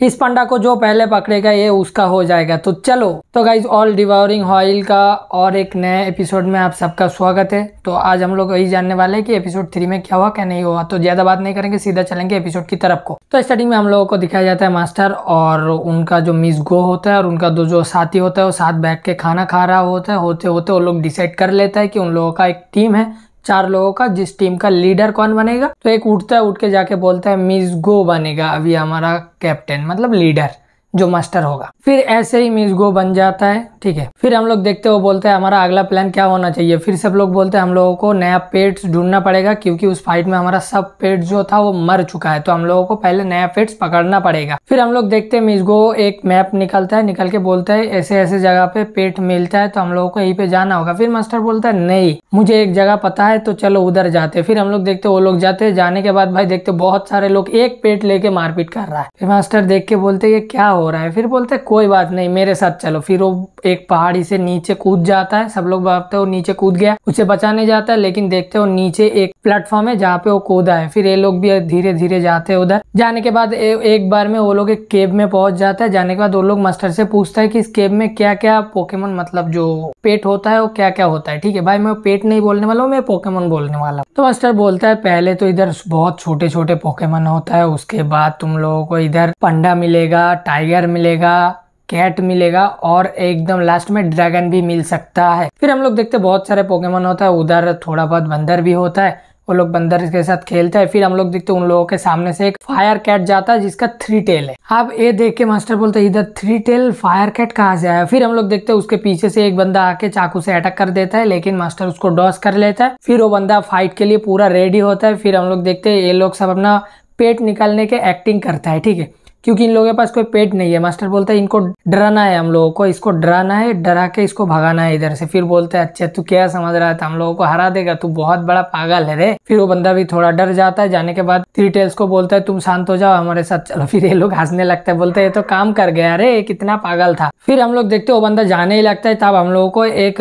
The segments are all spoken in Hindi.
इस पंडा को जो पहले पकड़ेगा ये उसका हो जाएगा। तो चलो, तो गाइज ऑल डिवोरिंग ऑयल का और एक नए एपिसोड में आप सबका स्वागत है। तो आज हम लोग यही जानने वाले हैं कि एपिसोड 3 में क्या हुआ क्या नहीं हुआ। तो ज्यादा बात नहीं करेंगे, सीधा चलेंगे एपिसोड की तरफ को। तो स्टार्टिंग में हम लोगों को दिखाया जाता है मास्टर और उनका जो मिस गो होता है और उनका दो जो साथी होता है वो साथ बैठ के खाना खा रहा होता है। होते होते वो लोग डिसाइड कर लेता है कि उन लोगों का एक टीम है 4 लोगों का, जिस टीम का लीडर कौन बनेगा। तो एक उठता है, उठ के जाके बोलता है मिस गो बनेगा अभी हमारा कैप्टन, मतलब लीडर जो मास्टर होगा। फिर ऐसे ही मिस गो बन जाता है, ठीक है। फिर हम लोग देखते हैं वो बोलता है हमारा अगला प्लान क्या होना चाहिए। फिर सब लोग बोलते हैं हम लोगों को नया पेट्स ढूंढना पड़ेगा क्योंकि उस फाइट में हमारा सब पेट जो था वो मर चुका है, तो हम लोगों को पहले नया पेट्स पकड़ना पड़ेगा। फिर हम लोग देखते हैं मिस गो एक मैप निकलता है, निकल के बोलता है ऐसे ऐसे जगह पे पेट मिलता है तो हम लोगों को यहीं पे जाना होगा। फिर मास्टर बोलता है नहीं, मुझे एक जगह पता है तो चलो उधर जाते। फिर हम लोग देखते वो लोग जाते, जाने के बाद भाई देखते बहुत सारे लोग एक पेट लेके मारपीट कर रहा है। फिर मास्टर देख के बोलते ये क्या हो रहा है। फिर बोलते कोई बात नहीं मेरे साथ चलो। फिर वो एक पहाड़ी से नीचे कूद जाता है, सब लोग भाबते हो नीचे कूद गया, उसे बचाने जाता है, लेकिन देखते हो नीचे एक प्लेटफॉर्म है जहाँ पे वो कूदा है। फिर ये लोग भी धीरे धीरे जाते हैं उधर। जाने के बाद एक बार में वो लोग एक केव में पहुंच जाता है। जाने के बाद वो लोग मास्टर से पूछता है कि इस केव में क्या क्या पोकेमोन, मतलब जो पेट होता है वो क्या क्या होता है। ठीक है भाई, मैं पेट नहीं बोलने वाला हूँ, मैं पोकेमोन बोलने वाला हूँ। तो मास्टर बोलता है पहले तो इधर बहुत छोटे छोटे पोकेमोन होता है, उसके बाद तुम लोगों को इधर पंडा मिलेगा, टाइगर मिलेगा, कैट मिलेगा और एकदम लास्ट में ड्रैगन भी मिल सकता है। फिर हम लोग देखते बहुत सारे पोकेमोन होता है, उधर थोड़ा बहुत बंदर भी होता है, वो लोग बंदर के साथ खेलते हैं। फिर हम लोग देखते उन लोगों के सामने से एक फायर कैट जाता है जिसका 3 टेल है। अब ये देख के मास्टर बोलते हैं इधर 3 टेल फायर कैट कहाँ से आया। फिर हम लोग देखते हैं उसके पीछे से एक बंदा आके चाकू से अटैक कर देता है, लेकिन मास्टर उसको डॉस कर लेता है। फिर वो बंदा फाइट के लिए पूरा रेडी होता है। फिर हम लोग देखते हैं ये लोग सब अपना पेट निकालने के एक्टिंग करता है, ठीक है, क्योंकि इन लोगों के पास कोई पेट नहीं है। मास्टर बोलता है इनको डराना है, हम लोगों को इसको डराना है, डरा के इसको भगाना है इधर से। फिर बोलता है अच्छा तू क्या समझ रहा था, हम लोगों को हरा देगा, तू बहुत बड़ा पागल है रे। फिर वो बंदा भी थोड़ा डर जाता है। जाने के बाद 3 टेल्स को बोलता है तुम शांत हो जाओ, हमारे साथ चलो। फिर ये लोग हंसने लगता है, बोलते है ये तो काम कर गया रे, कितना पागल था। फिर हम लोग देखते वो बंदा जाने ही लगता है, तब हम लोगों को एक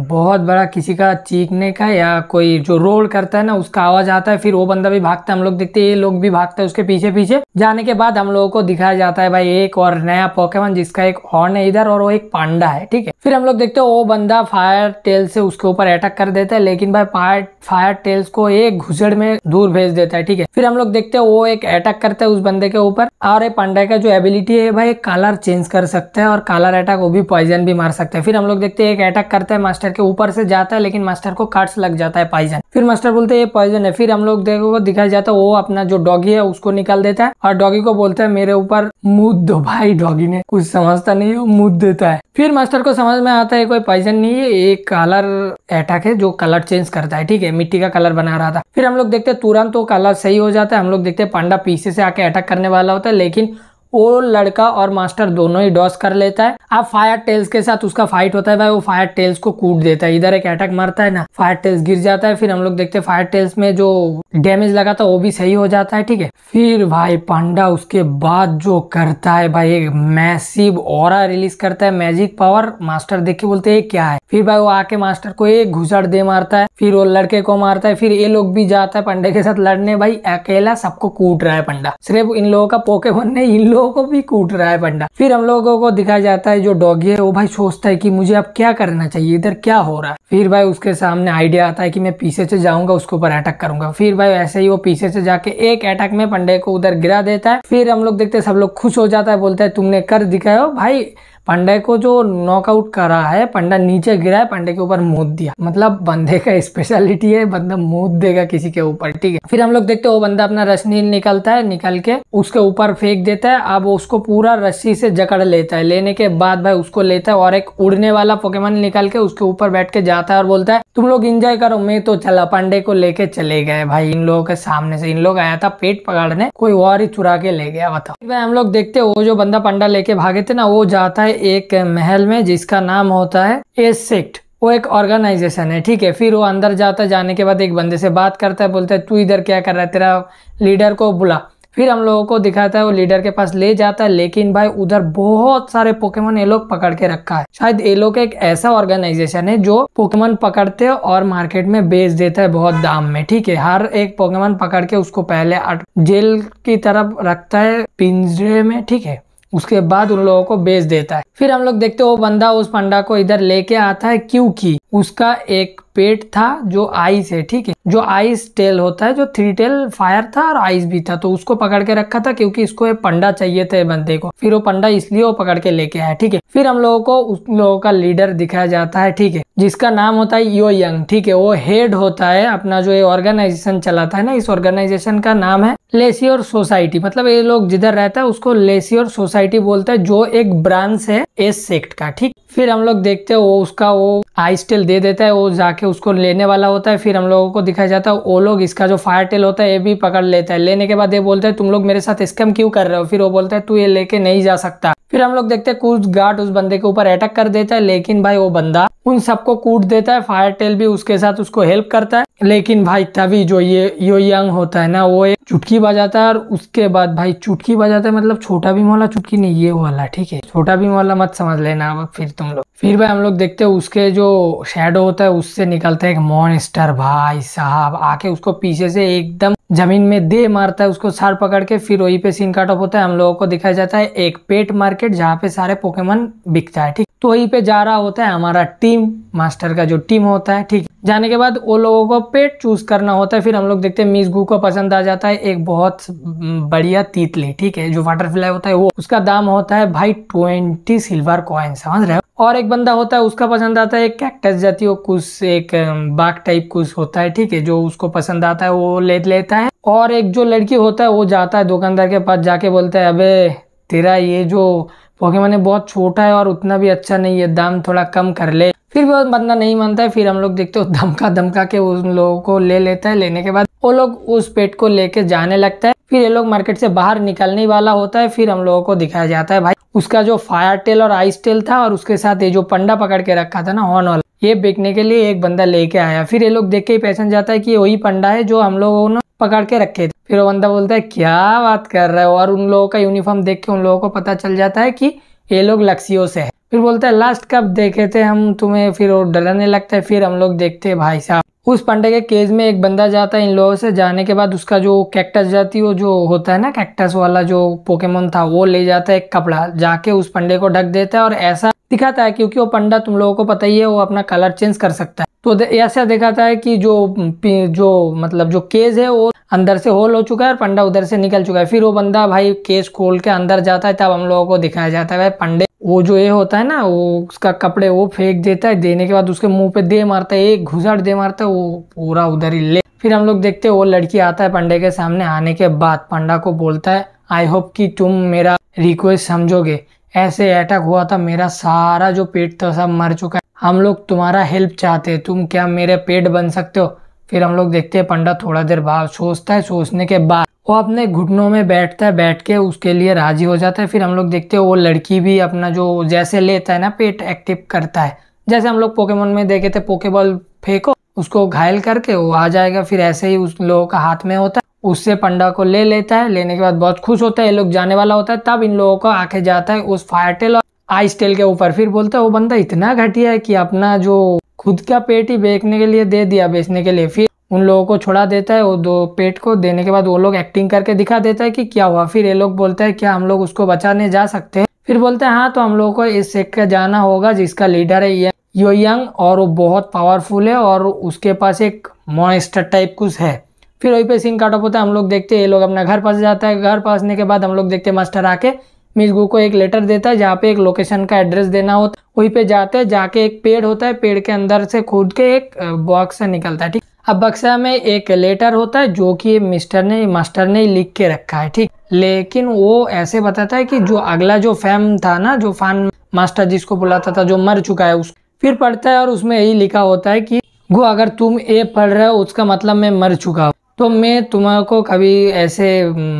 बहुत बड़ा किसी का चीखने का या कोई जो रोल करता है ना उसका आवाज आता है। फिर वो बंदा भी भागता है, हम लोग देखते ये लोग भी भागता है उसके पीछे पीछे। जाने के बाद हम लोगों को दिखाया जाता है भाई एक और नया पोकेमोन जिसका एक हॉर्न है इधर और वो एक पांडा है, ठीक है। फिर हम लोग देखते हैं वो बंदा फायर टेल से उसके ऊपर अटैक कर देता है, लेकिन भाई फायर टेल्स को एक घुसड़ में दूर भेज देता है, ठीक है। फिर हम लोग देखते हैं वो एक अटैक करता है उस बंदे के ऊपर, और एक पांडा का जो एबिलिटी है भाई कलर चेंज कर सकता है और कलर अटैक, वो भी पॉइजन भी मार सकता है। फिर हम लोग देखते हैं एक अटैक करता है मास्टर के ऊपर से जाता है, लेकिन मास्टर को कट्स लग जाता है पॉइजन। फिर मास्टर बोलते हैं ये पॉइजन है। फिर हम लोग देखो दिखाया जाता है वो अपना जो डॉगी है उसको निकाल देता है और डॉगी को बोलता है मेरे ऊपर मुद दो। भाई डॉगी ने कुछ समझता नहीं है, वो मुद देता है। फिर मास्टर को समझ में आता है कोई पॉइजन नहीं है, एक कलर अटैक है जो कलर चेंज करता है, ठीक है, मिट्टी का कलर बना रहा था। फिर हम लोग देखते हैं तुरंत वो कलर सही हो जाता है। हम लोग देखते हैं पांडा पीछे से आके अटैक करने वाला होता है, लेकिन वो लड़का और मास्टर दोनों ही डॉस कर लेता है। अब फायर टेल्स के साथ उसका फाइट होता है भाई, वो फायर टेल्स को कूट देता है, इधर एक अटैक मारता है ना, फायर टेल्स गिर जाता है। फिर हम लोग देखते हैं फायर टेल्स में जो डैमेज लगा था वो भी सही हो जाता है, ठीक है। फिर भाई पांडा उसके बाद जो करता है भाई एक मैसिव ऑरा रिलीज करता है, मैजिक पावर। मास्टर देख के बोलते हैं क्या है। फिर भाई वो आके मास्टर को एक घुसड़ दे मारता है, फिर वो लड़के को मारता है। फिर ये लोग भी जाता है पंडे के साथ लड़ने, भाई अकेला सबको कूट रहा है पंडा, सिर्फ इन लोगों का पोकेमोन नहीं इन लोगों को भी कूट रहा है पंडा। फिर हम लोगों को दिखाया जाता है जो डॉगी है वो भाई सोचता है कि मुझे अब क्या करना चाहिए, इधर क्या हो रहा है। फिर भाई उसके सामने आइडिया आता है कि मैं पीछे से जाऊंगा उसके ऊपर अटैक करूंगा। फिर भाई ऐसे ही वो पीछे से जाके एक अटैक में पंडे को उधर गिरा देता है। फिर हम लोग देखते हैं सब लोग खुश हो जाता है, बोलता है तुमने कर दिखाया भाई। पंडे को जो नॉकआउट करा है, पंडा नीचे गिरा है, पंडे के ऊपर मूत दिया, मतलब बंदे का स्पेशलिटी है बंदा मूत देगा किसी के ऊपर, ठीक है। फिर हम लोग देखते हैं वो बंदा अपना रस्सी निकलता है, निकल के उसके ऊपर फेंक देता है। अब उसको पूरा रस्सी से जकड़ लेता है, लेने के बाद भाई उसको लेता है और एक उड़ने वाला पोकेमोन निकल के उसके ऊपर बैठ के जाता है और बोलता है तुम लोग एंजॉय करो, मैं तो चला। पंडे को लेके चले गए भाई इन लोगों के सामने से। इन लोग आया था पेट पकड़ने, कोई और ही चुरा के ले गया, बताओ। भाई हम लोग देखते वो जो बंदा पंडा लेके भागे थे ना, वो जाता है एक महल में जिसका नाम होता है एस सेक्ट, वो एक ऑर्गेनाइजेशन है, ठीक है। फिर वो अंदर जाता है, जाने के बाद एक बंदे से बात करता है, बोलता है तू इधर क्या कर रहा है, तेरा लीडर को बुला। फिर हम लोगों को दिखाता है वो लीडर के पास ले जाता है, लेकिन भाई उधर बहुत सारे पोकेमोन ये लोग पकड़ के रखा है। शायद ये लोग एक ऐसा ऑर्गेनाइजेशन है जो पोकेमोन पकड़ते हैं और मार्केट में बेच देता है बहुत दाम में, ठीक है। हर एक पोकेमोन पकड़ के उसको पहले जेल की तरफ रखता है पिंजरे में, ठीक है, उसके बाद उन लोगों को बेच देता है। फिर हम लोग देखते वो बंदा उस पंडा को इधर लेके आता है क्योंकि उसका एक पेट था जो आइस है, ठीक है, जो आइस टेल होता है, जो 3 टेल फायर था और आइस भी था, तो उसको पकड़ के रखा था क्योंकि इसको एक पंडा चाहिए था बंदे को। फिर वो पंडा इसलिए वो पकड़ के लेके आया, ठीक है। फिर हम लोगों को उस लोगों का लीडर दिखाया जाता है, ठीक है, जिसका नाम होता है यो यंग, ठीक है। वो हेड होता है अपना जो ये ऑर्गेनाइजेशन चलाता है ना, इस ऑर्गेनाइजेशन का नाम है लेसियोर सोसाइटी। मतलब ये लोग जिधर रहता है उसको लेसियोर सोसाइटी बोलता है, जो एक ब्रांच है एस सेक्ट का, ठीक। फिर हम लोग देखते हैं वो उसका वो आइस टेल दे देता है, वो जाके उसको लेने वाला होता है। फिर हम लोगों को दिखाया जाता है वो लोग इसका जो फायर टेल होता है ये भी पकड़ लेता है। लेने के बाद ये बोलता है तुम लोग मेरे साथ स्कैम क्यों कर रहे हो। फिर वो बोलता है तू ये लेके नहीं जा सकता। फिर हम लोग देखते हैं कुछ गार्ड उस बंदे के ऊपर अटैक कर देता है, लेकिन भाई वो बंदा उन सबको कूट देता है। फायर टेल भी उसके साथ उसको हेल्प करता है, लेकिन भाई तभी जो ये यो यंग होता है ना, वो एक चुटकी बजाता है और उसके बाद भाई चुटकी बजाता है, मतलब छोटा भीम वाला चुटकी नहीं, ये वाला, ठीक है, छोटा भीम वाला मत समझ लेना अब फिर तुम लोग। फिर भाई हम लोग देखते हैं उसके जो शैडो होता है उससे निकलता है एक मॉन्स्टर, भाई साहब आके उसको पीछे से एकदम जमीन में दे मारता है, उसको सार पकड़ के। फिर वहीं पे सीन कट ऑफ होता है। हम लोगों को दिखाया जाता है एक पेट मार्केट जहाँ पे सारे पोकेमोन बिकता है, ठीक। तो वहीं पे जा रहा होता है हमारा टीम मास्टर का जो टीम होता है, ठीक। जाने के बाद वो लोगों को पेट चूज करना होता है। फिर हम लोग देखते हैं मिसगू को पसंद आ जाता है एक बहुत बढ़िया तीतली, ठीक है, जो बटरफ्लाई होता है वो, उसका दाम होता है भाई 20 सिल्वर कॉइन, समझ रहे हो। और एक बंदा होता है उसका पसंद आता है एक कैक्टस जाती हो कुछ, एक बाग टाइप कुछ होता है, ठीक है, जो उसको पसंद आता है वो ले लेता है। और एक जो लड़की होता है वो जाता है दुकानदार के पास, जाके बोलता है अबे तेरा ये जो पोकेमोन है बहुत छोटा है और उतना भी अच्छा नहीं है, दाम थोड़ा कम कर ले। फिर वो बंदा नहीं मानता है। फिर हम लोग देखते हो धमका धमका के उन लोगों को ले लेता है। लेने के बाद वो लोग उस पेट को लेके जाने लगता है। फिर ये लोग मार्केट से बाहर निकलने वाला होता है। फिर हम लोगों को दिखाया जाता है भाई उसका जो फायर टेल और आइस टेल था और उसके साथ ये जो पंडा पकड़ के रखा था ना हॉर्न वाला, ये बेचने के लिए एक बंदा लेके आया। फिर ये लोग देख के ही पहचान जाता है कि वही पंडा है जो हम लोगों ने पकड़ के रखे थे। फिर वो बंदा बोलता है क्या बात कर रहे हो, और उन लोगों का यूनिफॉर्म देख के उन लोगों को पता चल जाता है कि ये लोग लक्ष्यों से है। फिर बोलता है लास्ट कब देखे थे हम तुम्हें। फिर वो डरने लगता है। फिर हम लोग देखते हैं भाई साहब उस पंडे के केज में एक बंदा जाता है इन लोगों से। जाने के बाद उसका जो कैक्टस जाती वो जो होता है ना कैक्टस वाला जो पोकेमोन था, वो ले जाता है एक कपड़ा, जाके उस पंडे को ढक देता है। और ऐसा दिखाता है क्योंकि वो पंडा तुम लोगों को पता ही है वो अपना कलर चेंज कर सकता है, तो ऐसा दिखाता है कि जो मतलब जो केज है वो अंदर से होल हो चुका है और पंडा उधर से निकल चुका है। फिर वो बंदा भाई केस खोल के अंदर जाता है, तब हम लोगों को दिखाया जाता है भाई पंडे वो जो ये होता है ना वो उसका कपड़े वो फेंक देता है। देने के बाद उसके मुंह पे दे मारता है, एक घुसड़ दे मारता है, वो पूरा उधर ही ले। फिर हम लोग देखते हैं वो लड़की आता है पंडे के सामने। आने के बाद पंडा को बोलता है आई होप कि तुम मेरा रिक्वेस्ट समझोगे, ऐसे अटैक हुआ था, मेरा सारा जो पेट था सब मर चुका है, हम लोग तुम्हारा हेल्प चाहते हैं, तुम क्या मेरे पेट बन सकते हो। फिर हम लोग देखते हैं पंडा थोड़ा देर बाद सोचता है, सोचने के बाद वो अपने घुटनों में बैठता है, बैठ के उसके लिए राजी हो जाता है। फिर हम लोग देखते हैं वो लड़की भी अपना जो जैसे लेता है ना पेट एक्टिव करता है, जैसे हम लोग पोकेमोन में देखे थे पोकेबॉल फेंको उसको घायल करके वो आ जाएगा, फिर ऐसे ही उस लोगों का हाथ में होता है, उससे पंडा को ले लेता है। लेने के बाद बहुत खुश होता है, ये लोग जाने वाला होता है, तब इन लोगों को आके जाता है उस फायर टेल और आइस टेल के ऊपर। फिर बोलता है वो बंदा इतना घटिया है कि अपना जो खुद का पेट ही बेचने के लिए दे दिया बेचने के लिए। फिर उन लोगों को छोड़ा देता है वो दो पेट को। देने के बाद वो लोग एक्टिंग करके दिखा देता है कि क्या हुआ। फिर ये लोग बोलते हैं क्या हम लोग उसको बचाने जा सकते हैं। फिर बोलते हैं हाँ, तो हम लोगों को इस सेक्ट का जाना होगा जिसका लीडर है यो यंग, और वो बहुत पावरफुल है और उसके पास एक मॉन्स्टर टाइप कुछ है। फिर वहीं पे सीन काट ऑफ होता है। हम लोग देखते हैं ये लोग अपना घर पास जाता है। घर पासने के बाद हम लोग देखते हैं मास्टर आके मिसगू को एक लेटर देता है जहाँ पे एक लोकेशन का एड्रेस देना होता है। वहीं पे जाते हैं, जाके एक पेड़ होता है, पेड़ के अंदर से खुद के एक बॉक्स निकलता है, ठीक। अब बक्सा में एक लेटर होता है जो कि मास्टर ने लिख के रखा है, ठीक। लेकिन वो ऐसे बताता है कि जो अगला जो फैम था ना, जो फैन मास्टर जिसको बुलाता था जो मर चुका है, उस फिर पढ़ता है और उसमें यही लिखा होता है कि गो अगर तुम ये पढ़ रहे हो उसका मतलब मैं मर चुका हूँ, तो मैं तुम्हारे कभी ऐसे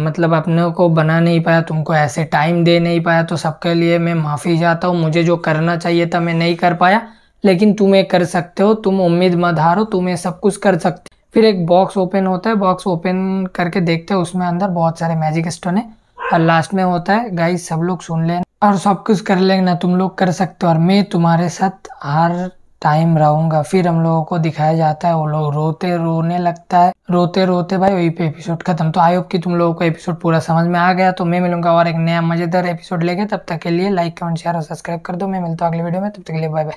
मतलब अपने को बना नहीं पाया, तुमको ऐसे टाइम दे नहीं पाया, तो सबके लिए मैं माफ़ी चाहता हूँ। मुझे जो करना चाहिए था मैं नहीं कर पाया, लेकिन तुम्हें कर सकते हो, तुम उम्मीद मत हारो, तुम्हें सब कुछ कर सकते। फिर एक बॉक्स ओपन होता है, बॉक्स ओपन करके देखते हैं उसमें अंदर बहुत सारे मैजिक स्टोन है। और लास्ट में होता है गाइस सब लोग सुन लेना और सब कुछ कर लेना, तुम लोग कर सकते हो और मैं तुम्हारे साथ हर टाइम रहूंगा। फिर हम लोगों को दिखाया जाता है वो लोग रोने लगता है, रोते रोते भाई वही पे एपिसोड खत्म। तो आई होप कि तुम लोगों को एपिसोड पूरा समझ में आ गया। तो मैं मिलूंगा और एक नया मजेदार एपिसोड लेके, तब तक के लिए लाइक कमेंट शेयर और सब्सक्राइब कर दो। मैं मिलता हूँ अगले वीडियो में, तब तक के लिए बाय बाय।